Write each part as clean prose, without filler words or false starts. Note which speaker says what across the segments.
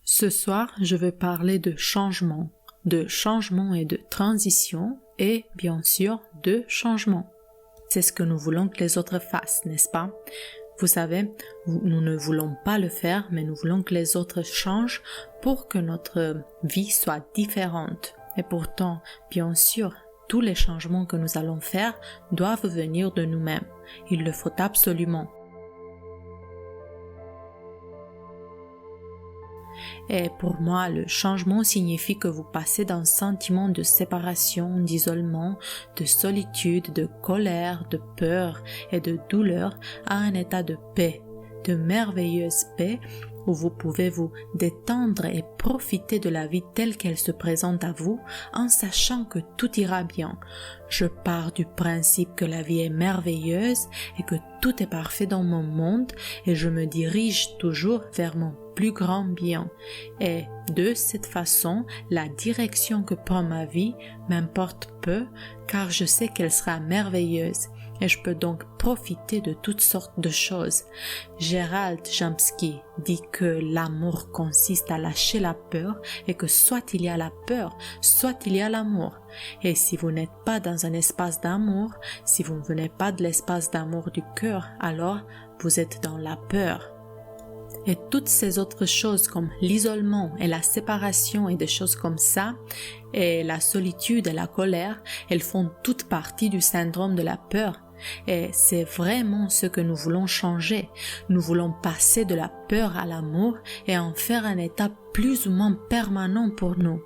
Speaker 1: Ce soir, je veux parler de changement et de transition et, bien sûr, de changement. C'est ce que nous voulons que les autres fassent, n'est-ce pas? Vous savez, nous ne voulons pas le faire, mais nous voulons que les autres changent pour que notre vie soit différente. Et pourtant, bien sûr, tous les changements que nous allons faire doivent venir de nous-mêmes. Il le faut absolument. Et pour moi, le changement signifie que vous passez d'un sentiment de séparation, d'isolement, de solitude, de colère, de peur et de douleur à un état de paix, de merveilleuse paix où vous pouvez vous détendre et profiter de la vie telle qu'elle se présente à vous en sachant que tout ira bien. Je pars du principe que la vie est merveilleuse et que tout est parfait dans mon monde et je me dirige toujours vers mon plus grand bien. Et de cette façon, la direction que prend ma vie m'importe peu car je sais qu'elle sera merveilleuse. Et je peux donc profiter de toutes sortes de choses. Gérald Jamski dit que l'amour consiste à lâcher la peur et que soit il y a la peur, soit il y a l'amour. Et si vous n'êtes pas dans un espace d'amour, si vous ne venez pas de l'espace d'amour du cœur, alors vous êtes dans la peur. Et toutes ces autres choses comme l'isolement et la séparation et des choses comme ça, et la solitude et la colère, elles font toute partie du syndrome de la peur. Et c'est vraiment ce que nous voulons changer. Nous voulons passer de la peur à l'amour et en faire un état plus ou moins permanent pour nous.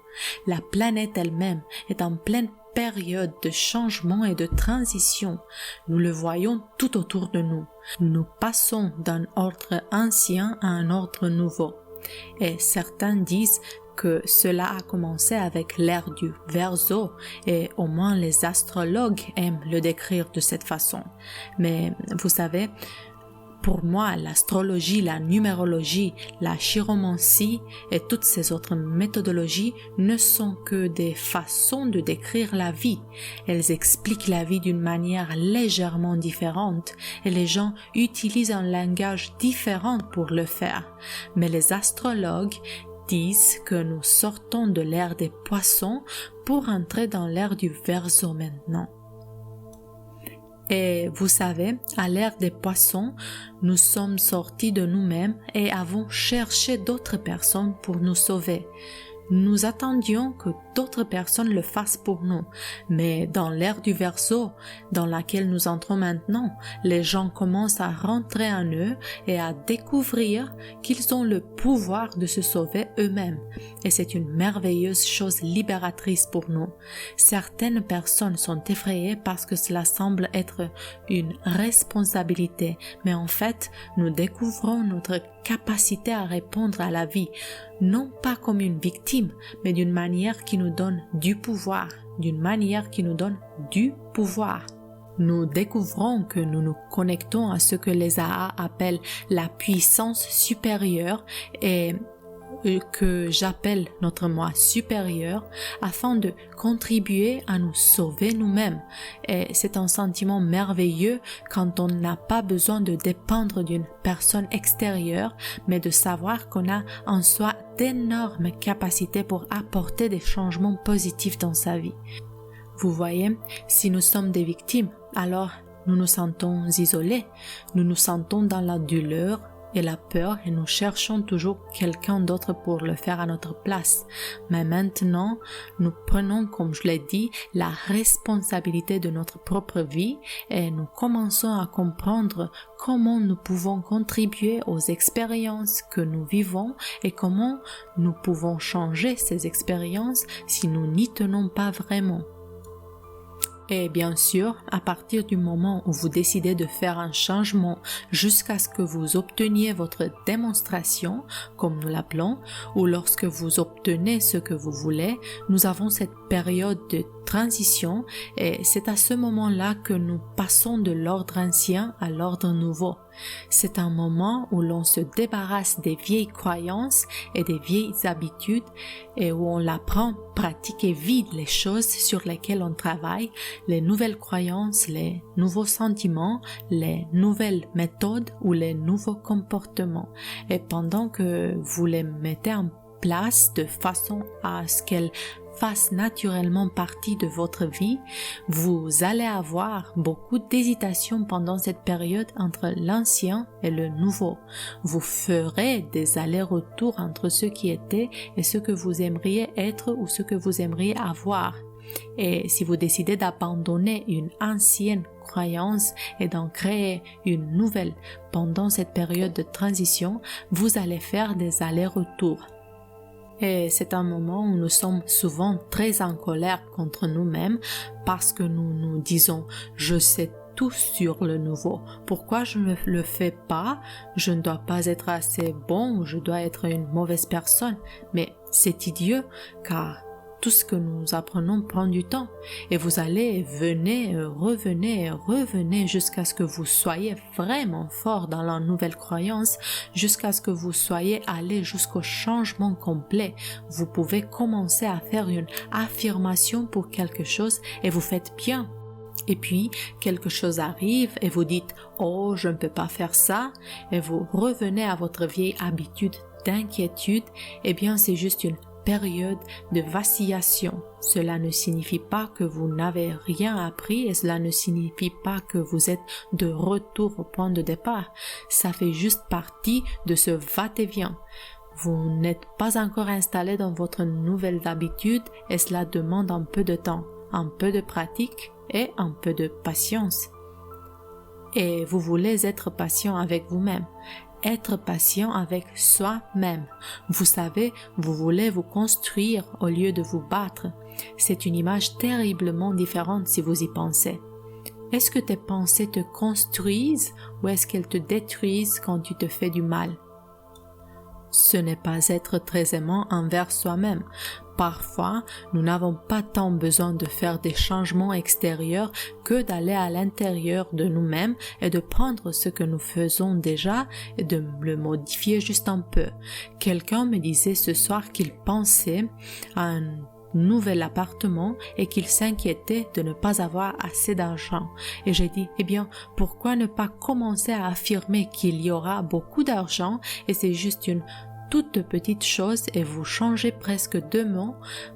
Speaker 1: La planète elle-même est en pleine période de changement et de transition. Nous le voyons tout autour de nous. Nous passons d'un ordre ancien à un ordre nouveau. Et certains disent que cela a commencé avec l'ère du Verseau et au moins les astrologues aiment le décrire de cette façon. Mais vous savez, pour moi, l'astrologie, la numérologie, la chiromancie et toutes ces autres méthodologies ne sont que des façons de décrire la vie. Elles expliquent la vie d'une manière légèrement différente et les gens utilisent un langage différent pour le faire. Mais les astrologues disent que nous sortons de l'ère des poissons pour entrer dans l'ère du Verseau maintenant. Et vous savez, à l'ère des poissons, nous sommes sortis de nous-mêmes et avons cherché d'autres personnes pour nous sauver. Nous attendions que d'autres personnes le fassent pour nous. Mais dans l'ère du Verseau, dans laquelle nous entrons maintenant, les gens commencent à rentrer en eux et à découvrir qu'ils ont le pouvoir de se sauver eux-mêmes. Et c'est une merveilleuse chose libératrice pour nous. Certaines personnes sont effrayées parce que cela semble être une responsabilité. Mais en fait, nous découvrons notre capacité à répondre à la vie, non pas comme une victime, mais d'une manière qui nous donne du pouvoir, Nous découvrons que nous nous connectons à ce que les AA appellent la puissance supérieure et que j'appelle notre moi supérieur afin de contribuer à nous sauver nous-mêmes. Et c'est un sentiment merveilleux quand on n'a pas besoin de dépendre d'une personne extérieure, mais de savoir qu'on a en soi d'énormes capacités pour apporter des changements positifs dans sa vie. Vous voyez, si nous sommes des victimes, alors nous nous sentons isolés, nous nous sentons dans la douleur et la peur et nous cherchons toujours quelqu'un d'autre pour le faire à notre place. Mais maintenant, nous prenons, comme je l'ai dit, la responsabilité de notre propre vie et nous commençons à comprendre comment nous pouvons contribuer aux expériences que nous vivons et comment nous pouvons changer ces expériences si nous n'y tenons pas vraiment. Et bien sûr, à partir du moment où vous décidez de faire un changement jusqu'à ce que vous obteniez votre démonstration, comme nous l'appelons, ou lorsque vous obtenez ce que vous voulez, nous avons cette période de transition et c'est à ce moment-là que nous passons de l'ordre ancien à l'ordre nouveau. C'est un moment où l'on se débarrasse des vieilles croyances et des vieilles habitudes et où on apprend, pratique et vide les choses sur lesquelles on travaille, les nouvelles croyances, les nouveaux sentiments, les nouvelles méthodes ou les nouveaux comportements. Et pendant que vous les mettez en place de façon à ce qu'elles fassent naturellement partie de votre vie, vous allez avoir beaucoup d'hésitation pendant cette période entre l'ancien et le nouveau. Vous ferez des allers-retours entre ce qui était et ce que vous aimeriez être ou ce que vous aimeriez avoir. Et si vous décidez d'abandonner une ancienne croyance et d'en créer une nouvelle pendant cette période de transition, vous allez faire des allers-retours. Et c'est un moment où nous sommes souvent très en colère contre nous-mêmes parce que nous nous disons « je sais tout sur le nouveau, pourquoi je ne le fais pas? Je ne dois pas être assez bon ou je dois être une mauvaise personne. » Mais c'est idiot car tout ce que nous apprenons prend du temps et vous allez revenez jusqu'à ce que vous soyez vraiment fort dans la nouvelle croyance, jusqu'à ce que vous soyez allé jusqu'au changement complet. Vous pouvez commencer à faire une affirmation pour quelque chose et vous faites bien. Et puis, quelque chose arrive et vous dites « Oh, je ne peux pas faire ça » et vous revenez à votre vieille habitude d'inquiétude. Eh bien, c'est juste une période de vacillation. Cela ne signifie pas que vous n'avez rien appris et cela ne signifie pas que vous êtes de retour au point de départ. Ça fait juste partie de ce va-et-vient. Vous n'êtes pas encore installé dans votre nouvelle habitude et cela demande un peu de temps, un peu de pratique et un peu de patience. Et vous voulez être patient avec vous-même. Être patient avec soi-même. Vous savez, vous voulez vous construire au lieu de vous battre. C'est une image terriblement différente si vous y pensez. Est-ce que tes pensées te construisent ou est-ce qu'elles te détruisent quand tu te fais du mal? Ce n'est pas être très aimant envers soi-même. Parfois, nous n'avons pas tant besoin de faire des changements extérieurs que d'aller à l'intérieur de nous-mêmes et de prendre ce que nous faisons déjà et de le modifier juste un peu. Quelqu'un me disait ce soir qu'il pensait à un nouvel appartement et qu'il s'inquiétait de ne pas avoir assez d'argent. Et j'ai dit, eh bien, pourquoi ne pas commencer à affirmer qu'il y aura beaucoup d'argent et c'est juste une toute petite chose et vous changez presque deux mots,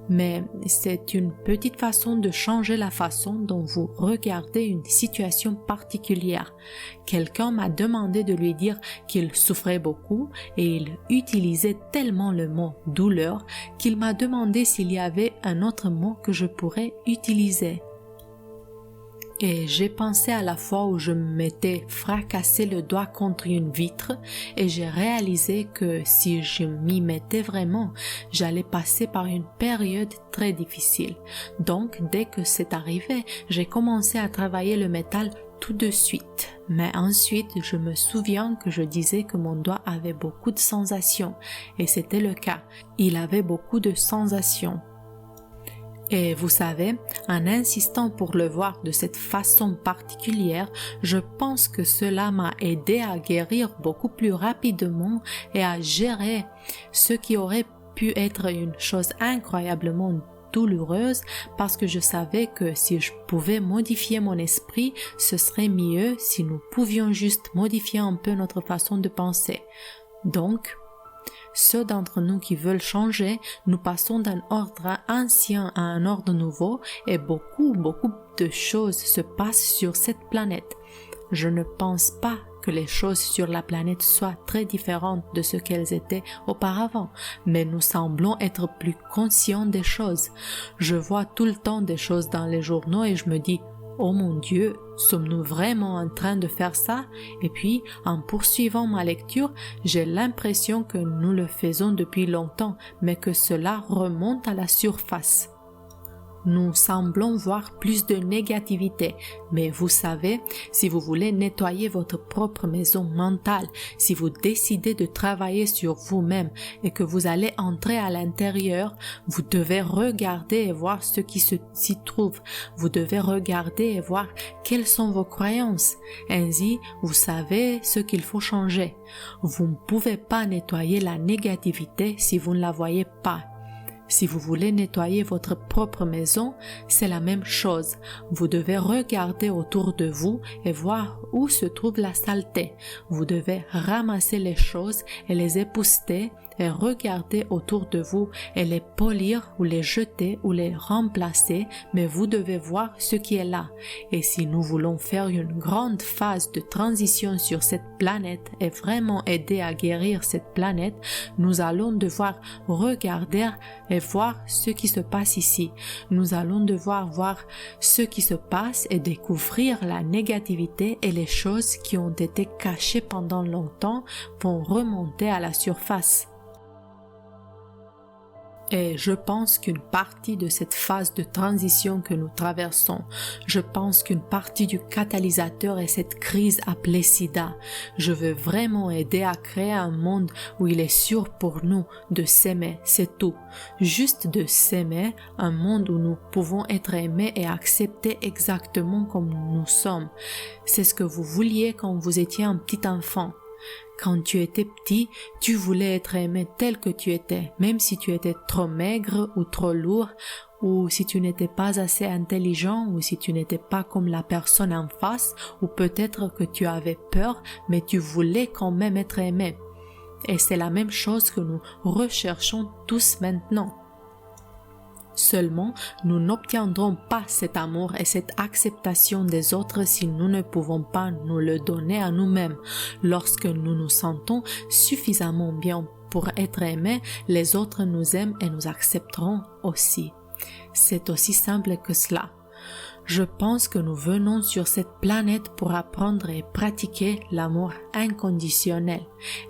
Speaker 1: mais c'est une petite façon de changer la façon dont vous regardez une situation particulière. Quelqu'un m'a demandé de lui dire qu'il souffrait beaucoup et il utilisait tellement le mot douleur qu'il m'a demandé s'il y avait un autre mot que je pourrais utiliser. Et j'ai pensé à la fois où je m'étais fracassé le doigt contre une vitre et j'ai réalisé que si je m'y mettais vraiment, j'allais passer par une période très difficile. Donc, dès que c'est arrivé, j'ai commencé à travailler le métal tout de suite. Mais ensuite, je me souviens que je disais que mon doigt avait beaucoup de sensations et c'était le cas. Il avait beaucoup de sensations. Et vous savez, en insistant pour le voir de cette façon particulière, je pense que cela m'a aidé à guérir beaucoup plus rapidement et à gérer ce qui aurait pu être une chose incroyablement douloureuse parce que je savais que si je pouvais modifier mon esprit, ce serait mieux si nous pouvions juste modifier un peu notre façon de penser. Donc, ceux d'entre nous qui veulent changer, nous passons d'un ordre ancien à un ordre nouveau et beaucoup de choses se passent sur cette planète. Je ne pense pas que les choses sur la planète soient très différentes de ce qu'elles étaient auparavant, mais nous semblons être plus conscients des choses. Je vois tout le temps des choses dans les journaux et je me dis « Oh mon Dieu, sommes-nous vraiment en train de faire ça ?» Et puis, en poursuivant ma lecture, j'ai l'impression que nous le faisons depuis longtemps, mais que cela remonte à la surface. Nous semblons voir plus de négativité, mais vous savez, si vous voulez nettoyer votre propre maison mentale, si vous décidez de travailler sur vous-même et que vous allez entrer à l'intérieur, vous devez regarder et voir ce qui s'y trouve. Vous devez regarder et voir quelles sont vos croyances. Ainsi, vous savez ce qu'il faut changer. Vous ne pouvez pas nettoyer la négativité si vous ne la voyez pas. Si vous voulez nettoyer votre propre maison, c'est la même chose. Vous devez regarder autour de vous et voir où se trouve la saleté. Vous devez ramasser les choses et les épousseter et regardez autour de vous et les polir ou les jeter ou les remplacer, mais vous devez voir ce qui est là. Et si nous voulons faire une grande phase de transition sur cette planète et vraiment aider à guérir cette planète, nous allons devoir regarder et voir ce qui se passe ici. Nous allons devoir voir ce qui se passe et découvrir la négativité et les choses qui ont été cachées pendant longtemps vont remonter à la surface. Et je pense qu'une partie de cette phase de transition que nous traversons, je pense qu'une partie du catalyseur est cette crise appelée SIDA. Je veux vraiment aider à créer un monde où il est sûr pour nous de s'aimer, c'est tout. Juste de s'aimer, un monde où nous pouvons être aimés et acceptés exactement comme nous sommes. C'est ce que vous vouliez quand vous étiez un petit enfant. Quand tu étais petit, tu voulais être aimé tel que tu étais, même si tu étais trop maigre ou trop lourd, ou si tu n'étais pas assez intelligent, ou si tu n'étais pas comme la personne en face, ou peut-être que tu avais peur, mais tu voulais quand même être aimé. Et c'est la même chose que nous recherchons tous maintenant. Seulement, nous n'obtiendrons pas cet amour et cette acceptation des autres si nous ne pouvons pas nous le donner à nous-mêmes. Lorsque nous nous sentons suffisamment bien pour être aimés, les autres nous aiment et nous accepteront aussi. C'est aussi simple que cela. Je pense que nous venons sur cette planète pour apprendre et pratiquer l'amour inconditionnel.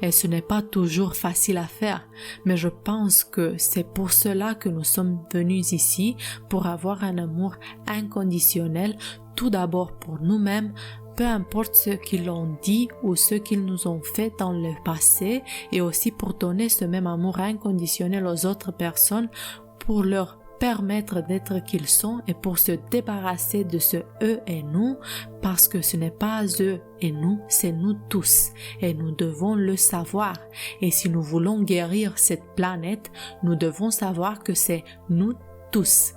Speaker 1: Et ce n'est pas toujours facile à faire, mais je pense que c'est pour cela que nous sommes venus ici, pour avoir un amour inconditionnel, tout d'abord pour nous-mêmes, peu importe ce qu'ils ont dit ou ce qu'ils nous ont fait dans le passé, et aussi pour donner ce même amour inconditionnel aux autres personnes, pour leur permettre d'être qu'ils sont et pour se débarrasser de ce eux et nous, parce que ce n'est pas eux et nous, c'est nous tous et nous devons le savoir. Et si nous voulons guérir cette planète, nous devons savoir que c'est nous tous.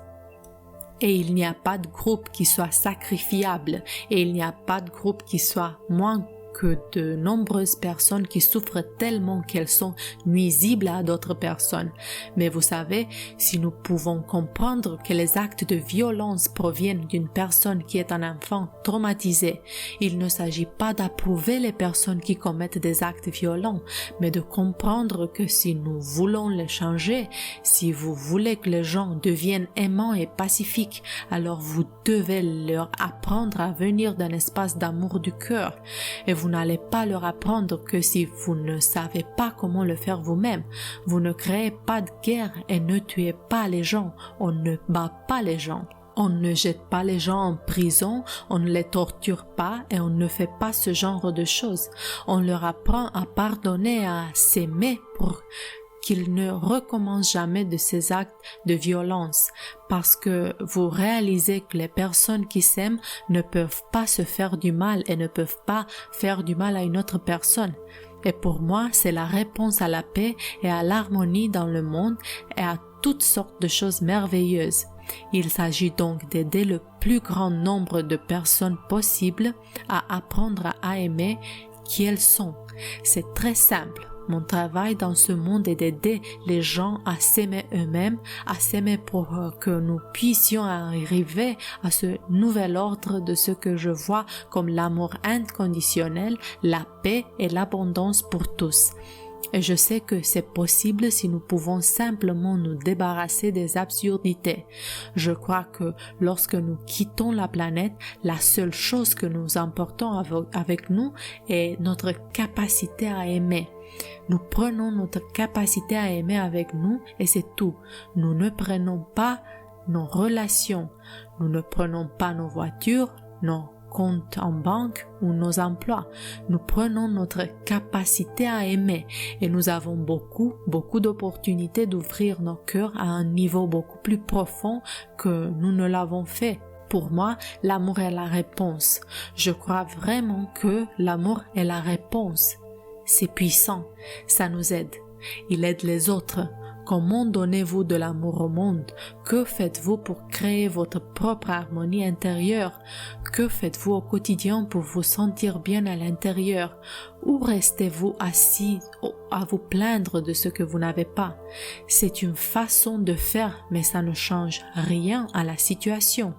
Speaker 1: Et il n'y a pas de groupe qui soit sacrifiable et il n'y a pas de groupe qui soit moins que de nombreuses personnes qui souffrent tellement qu'elles sont nuisibles à d'autres personnes. Mais vous savez, si nous pouvons comprendre que les actes de violence proviennent d'une personne qui est un enfant traumatisé, il ne s'agit pas d'approuver les personnes qui commettent des actes violents, mais de comprendre que si nous voulons les changer, si vous voulez que les gens deviennent aimants et pacifiques, alors vous devez leur apprendre à venir d'un espace d'amour du cœur. Et vous n'allez pas leur apprendre que si vous ne savez pas comment le faire vous-même. Vous ne créez pas de guerre et ne tuez pas les gens. On ne bat pas les gens. On ne jette pas les gens en prison, on ne les torture pas et on ne fait pas ce genre de choses. On leur apprend à pardonner, à s'aimer pour qu'ils ne recommencent jamais de ces actes de violence, parce que vous réalisez que les personnes qui s'aiment ne peuvent pas se faire du mal et ne peuvent pas faire du mal à une autre personne. Et pour moi, c'est la réponse à la paix et à l'harmonie dans le monde et à toutes sortes de choses merveilleuses. Il s'agit donc d'aider le plus grand nombre de personnes possible à apprendre à aimer qui elles sont. C'est très simple. Mon travail dans ce monde est d'aider les gens à s'aimer eux-mêmes, à s'aimer pour que nous puissions arriver à ce nouvel ordre de ce que je vois comme l'amour inconditionnel, la paix et l'abondance pour tous. Et je sais que c'est possible si nous pouvons simplement nous débarrasser des absurdités. Je crois que lorsque nous quittons la planète, la seule chose que nous emportons avec nous est notre capacité à aimer. Nous prenons notre capacité à aimer avec nous et c'est tout. Nous ne prenons pas nos relations, nous ne prenons pas nos voitures, nos comptes en banque ou nos emplois. Nous prenons notre capacité à aimer et nous avons beaucoup d'opportunités d'ouvrir nos cœurs à un niveau beaucoup plus profond que nous ne l'avons fait. Pour moi, l'amour est la réponse. Je crois vraiment que l'amour est la réponse. C'est puissant, ça nous aide. Il aide les autres. Comment donnez-vous de l'amour au monde? Que faites-vous pour créer votre propre harmonie intérieure? Que faites-vous au quotidien pour vous sentir bien à l'intérieur? Ou restez-vous assis à vous plaindre de ce que vous n'avez pas? C'est une façon de faire, mais ça ne change rien à la situation.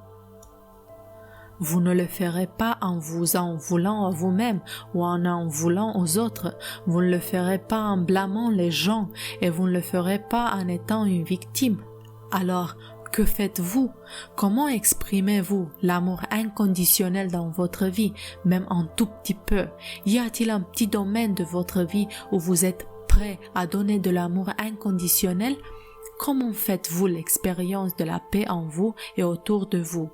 Speaker 1: Vous ne le ferez pas en vous en voulant à vous-même ou en voulant aux autres. Vous ne le ferez pas en blâmant les gens et vous ne le ferez pas en étant une victime. Alors, que faites-vous? Comment exprimez-vous l'amour inconditionnel dans votre vie, même un tout petit peu? Y a-t-il un petit domaine de votre vie où vous êtes prêt à donner de l'amour inconditionnel? Comment faites-vous l'expérience de la paix en vous et autour de vous?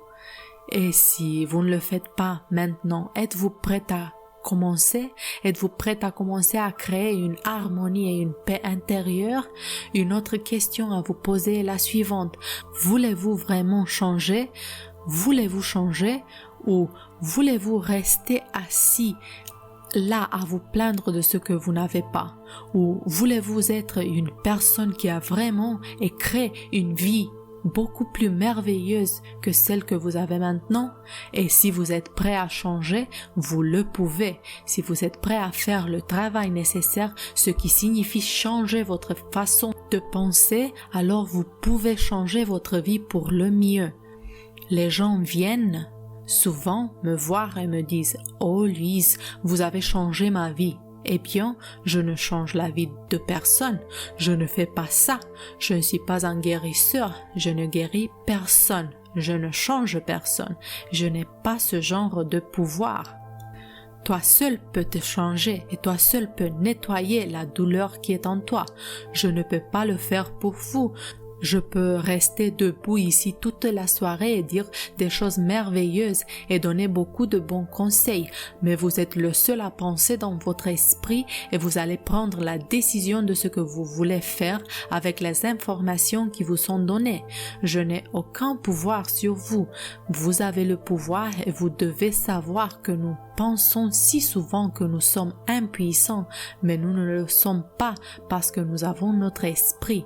Speaker 1: Et si vous ne le faites pas maintenant, êtes-vous prête à commencer? Êtes-vous prête à commencer à créer une harmonie et une paix intérieure? Une autre question à vous poser est la suivante. Voulez-vous vraiment changer? Voulez-vous changer? Ou voulez-vous rester assis là à vous plaindre de ce que vous n'avez pas? Ou voulez-vous être une personne qui a vraiment et crée une vie beaucoup plus merveilleuse que celle que vous avez maintenant? Et si vous êtes prêt à changer, vous le pouvez. Si vous êtes prêt à faire le travail nécessaire, ce qui signifie changer votre façon de penser, alors vous pouvez changer votre vie pour le mieux. Les gens viennent souvent me voir et me disent « Oh Louise, vous avez changé ma vie ». Eh bien, je ne change la vie de personne. Je ne fais pas ça. Je ne suis pas un guérisseur. Je ne guéris personne. Je ne change personne. Je n'ai pas ce genre de pouvoir. Toi seul peux te changer et toi seul peux nettoyer la douleur qui est en toi. Je ne peux pas le faire pour vous. Je peux rester debout ici toute la soirée et dire des choses merveilleuses et donner beaucoup de bons conseils, mais vous êtes le seul à penser dans votre esprit et vous allez prendre la décision de ce que vous voulez faire avec les informations qui vous sont données. Je n'ai aucun pouvoir sur vous. Vous avez le pouvoir et vous devez savoir que nous pensons si souvent que nous sommes impuissants, mais nous ne le sommes pas parce que nous avons notre esprit.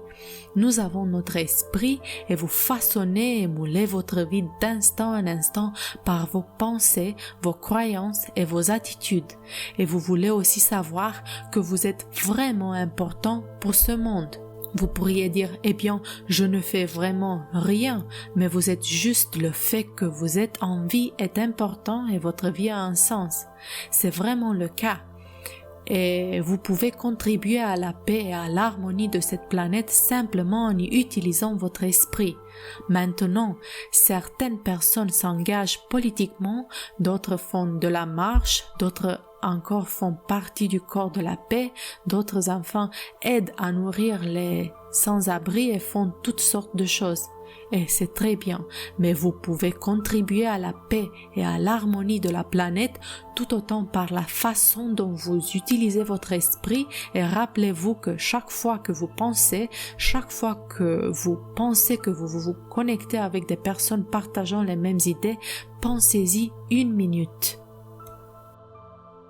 Speaker 1: Nous avons notre esprit et vous façonnez et moulez votre vie d'instant en instant par vos pensées, vos croyances et vos attitudes. Et vous voulez aussi savoir que vous êtes vraiment important pour ce monde. Vous pourriez dire, eh bien, je ne fais vraiment rien, mais vous êtes juste le fait que vous êtes en vie est important et votre vie a un sens. C'est vraiment le cas. Et vous pouvez contribuer à la paix et à l'harmonie de cette planète simplement en y utilisant votre esprit. Maintenant, certaines personnes s'engagent politiquement, d'autres font de la marche, d'autres encore font partie du corps de la paix, d'autres enfants aident à nourrir les sans-abri et font toutes sortes de choses. Et c'est très bien, mais vous pouvez contribuer à la paix et à l'harmonie de la planète tout autant par la façon dont vous utilisez votre esprit et rappelez-vous que chaque fois que vous pensez que vous vous connectez avec des personnes partageant les mêmes idées, pensez-y 1 minute.